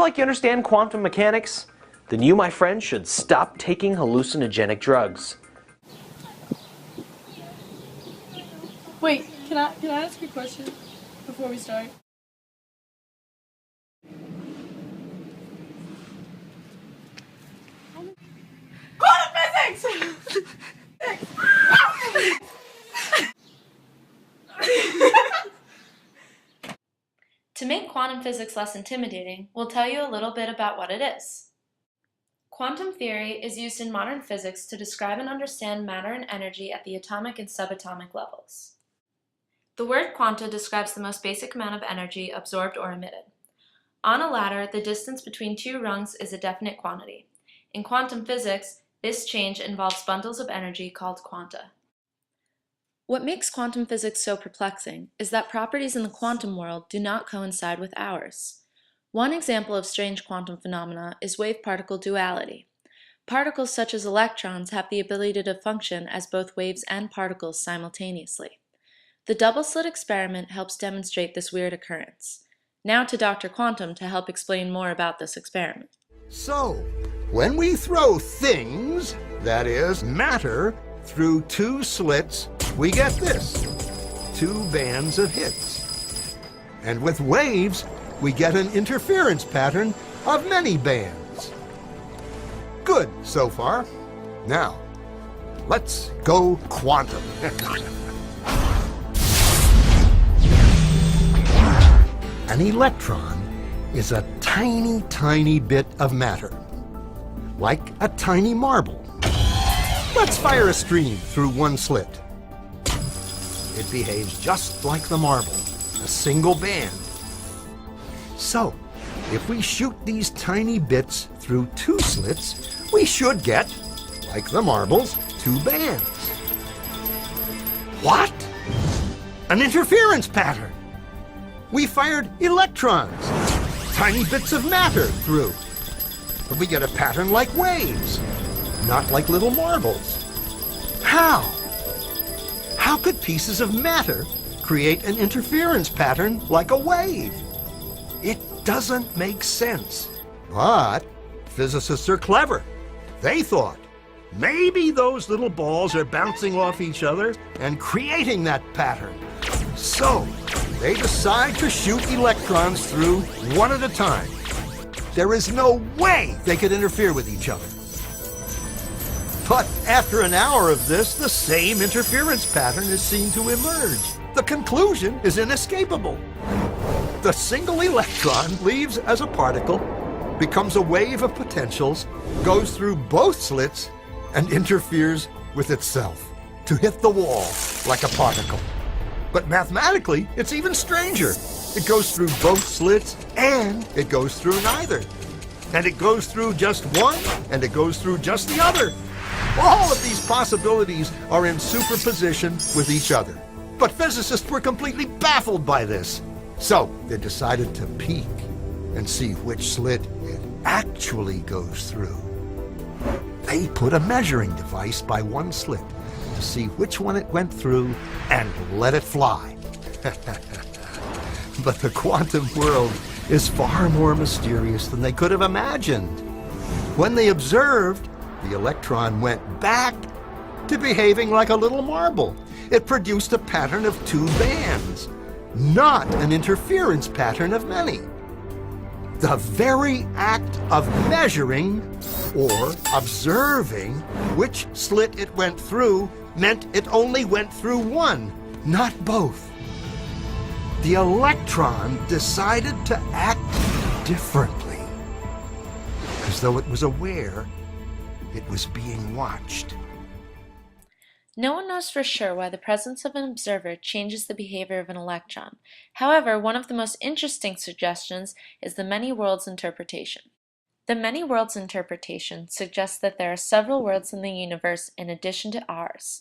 like you understand quantum mechanics? Then you, my friend, should stop taking hallucinogenic drugs. Wait, can I ask you a question before we start? Quantum physics! To make quantum physics less intimidating, we'll tell you a little bit about what it is. Quantum theory is used in modern physics to describe and understand matter and energy at the atomic and subatomic levels. The word quanta describes the most basic amount of energy absorbed or emitted. On a ladder, the distance between two rungs is a definite quantity. In quantum physics, this change involves bundles of energy called quanta. What makes quantum physics so perplexing is that properties in the quantum world do not coincide with ours. One example of strange quantum phenomena is wave-particle duality. Particles such as electrons have the ability to function as both waves and particles simultaneously. The double-slit experiment helps demonstrate this weird occurrence. Now to Dr. Quantum to help explain more about this experiment. So, when we throw things, that is, matter, through two slits, we get this, two bands of hits. And with waves, we get an interference pattern of many bands. Good so far. Now, let's go quantum. An electron is a tiny, tiny bit of matter, like a tiny marble. Let's fire a stream through one slit. It behaves just like the marble, a single band. So, if we shoot these tiny bits through two slits, we should get, like the marbles, two bands. What? An interference pattern! We fired electrons, tiny bits of matter, through. But we get a pattern like waves, not like little marbles. How? How could pieces of matter create an interference pattern like a wave? It doesn't make sense. But physicists are clever. They thought, maybe those little balls are bouncing off each other and creating that pattern. So, they decide to shoot electrons through one at a time. There is no way they could interfere with each other. But after an hour of this, the same interference pattern is seen to emerge. The conclusion is inescapable. The single electron leaves as a particle, becomes a wave of potentials, goes through both slits, and interferes with itself to hit the wall like a particle. But mathematically, it's even stranger. It goes through both slits, and it goes through neither. And it goes through just one, and it goes through just the other. All of these possibilities are in superposition with each other. But physicists were completely baffled by this. So they decided to peek and see which slit it actually goes through. They put a measuring device by one slit to see which one it went through and let it fly. But the quantum world is far more mysterious than they could have imagined. When they observed, the electron went back to behaving like a little marble. It produced a pattern of two bands, not an interference pattern of many. The very act of measuring or observing which slit it went through meant it only went through one, not both. The electron decided to act differently, as though it was aware it was being watched. No one knows for sure why the presence of an observer changes the behavior of an electron. However, one of the most interesting suggestions is the many worlds interpretation. The many worlds interpretation suggests that there are several worlds in the universe in addition to ours,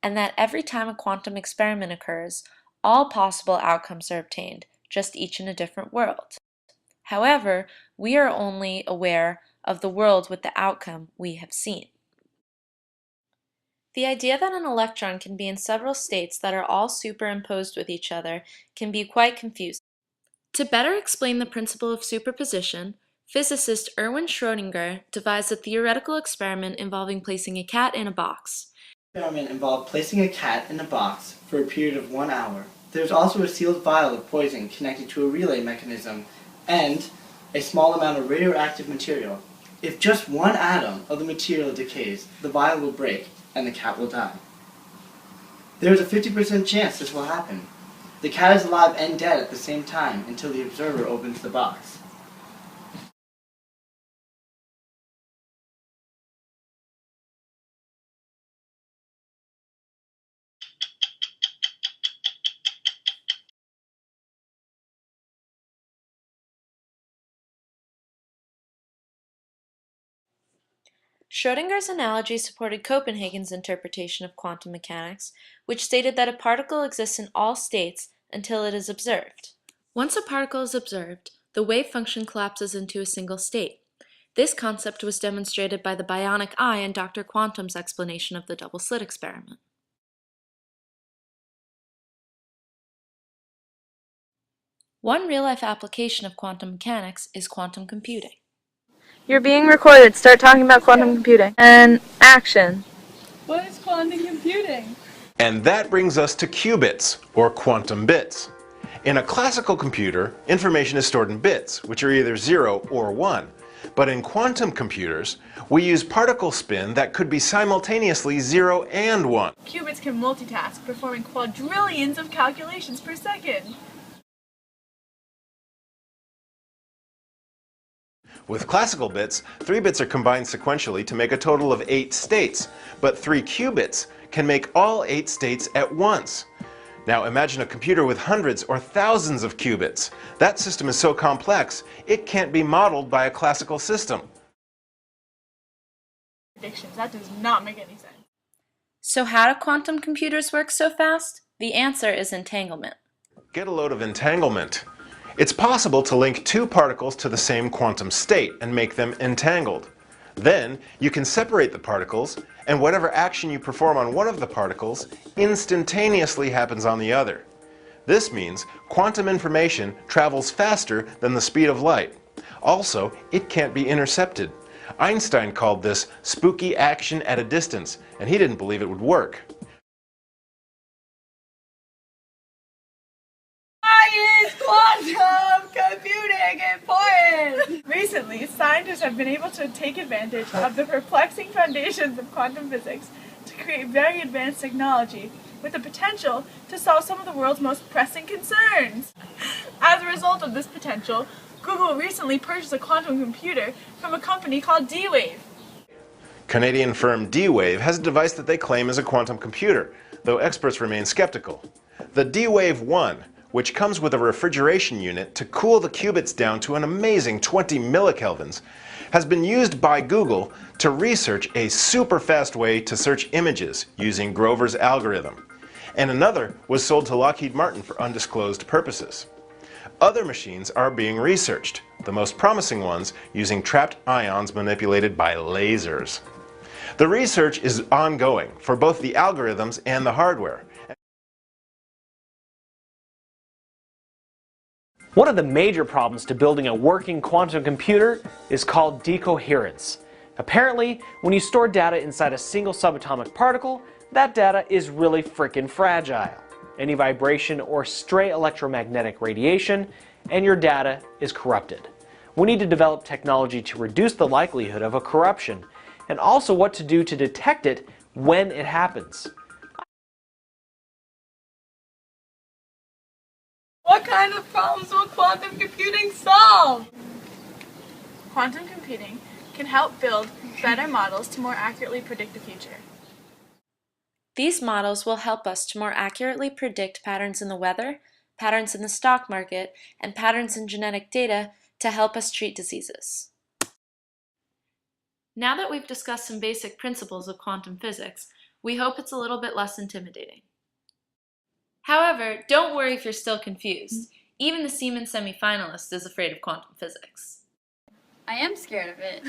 and that every time a quantum experiment occurs, all possible outcomes are obtained, just each in a different world. However, we are only aware of the world with the outcome we have seen. The idea that an electron can be in several states that are all superimposed with each other can be quite confusing. To better explain the principle of superposition, Physicist Erwin Schrödinger devised a theoretical experiment involving placing a cat in a box. The experiment involved placing a cat in a box for a period of 1 hour. There was also a sealed vial of poison connected to a relay mechanism and a small amount of radioactive material. If just one atom of the material decays, the vial will break and the cat will die. There is a 50% chance this will happen. The cat is alive and dead at the same time until the observer opens the box. Schrödinger's analogy supported Copenhagen's interpretation of quantum mechanics, which stated that a particle exists in all states until it is observed. Once a particle is observed, the wave function collapses into a single state. This concept was demonstrated by the bionic eye in Dr. Quantum's explanation of the double slit experiment. One real-life application of quantum mechanics is quantum computing. You're being recorded. Start talking about quantum computing. And action. What is quantum computing? And that brings us to qubits, or quantum bits. In a classical computer, information is stored in bits, which are either 0 or 1. But in quantum computers, we use particle spin that could be simultaneously 0 and 1. Qubits can multitask, performing quadrillions of calculations per second. With classical bits, 3 bits are combined sequentially to make a total of 8 states, but 3 qubits can make all 8 states at once. Now imagine a computer with hundreds or thousands of qubits. That system is so complex, it can't be modeled by a classical system. Predictions. That does not make any sense. So how do quantum computers work so fast? The answer is entanglement. Get a load of entanglement. It's possible to link 2 particles to the same quantum state and make them entangled. Then you can separate the particles, and whatever action you perform on one of the particles instantaneously happens on the other. This means quantum information travels faster than the speed of light. Also, it can't be intercepted. Einstein called this spooky action at a distance, and he didn't believe it would work. Why is quantum computing important? Recently, scientists have been able to take advantage of the perplexing foundations of quantum physics to create very advanced technology with the potential to solve some of the world's most pressing concerns. As a result of this potential, Google recently purchased a quantum computer from a company called D-Wave. Canadian firm D-Wave has a device that they claim is a quantum computer, though experts remain skeptical. The D-Wave 1, which comes with a refrigeration unit to cool the qubits down to an amazing 20 millikelvins, has been used by Google to research a super fast way to search images using Grover's algorithm, and another was sold to Lockheed Martin for undisclosed purposes. Other machines are being researched, the most promising ones using trapped ions manipulated by lasers. The research is ongoing for both the algorithms and the hardware. One of the major problems to building a working quantum computer is called decoherence. Apparently, when you store data inside a single subatomic particle, that data is really frickin' fragile. Any vibration or stray electromagnetic radiation, and your data is corrupted. We need to develop technology to reduce the likelihood of a corruption, and also what to do to detect it when it happens. What kind of problems will quantum computing solve? Quantum computing can help build better models to more accurately predict the future. These models will help us to more accurately predict patterns in the weather, patterns in the stock market, and patterns in genetic data to help us treat diseases. Now that we've discussed some basic principles of quantum physics, we hope it's a little bit less intimidating. However, don't worry if you're still confused. Even the Siemens semifinalist is afraid of quantum physics. I am scared of it.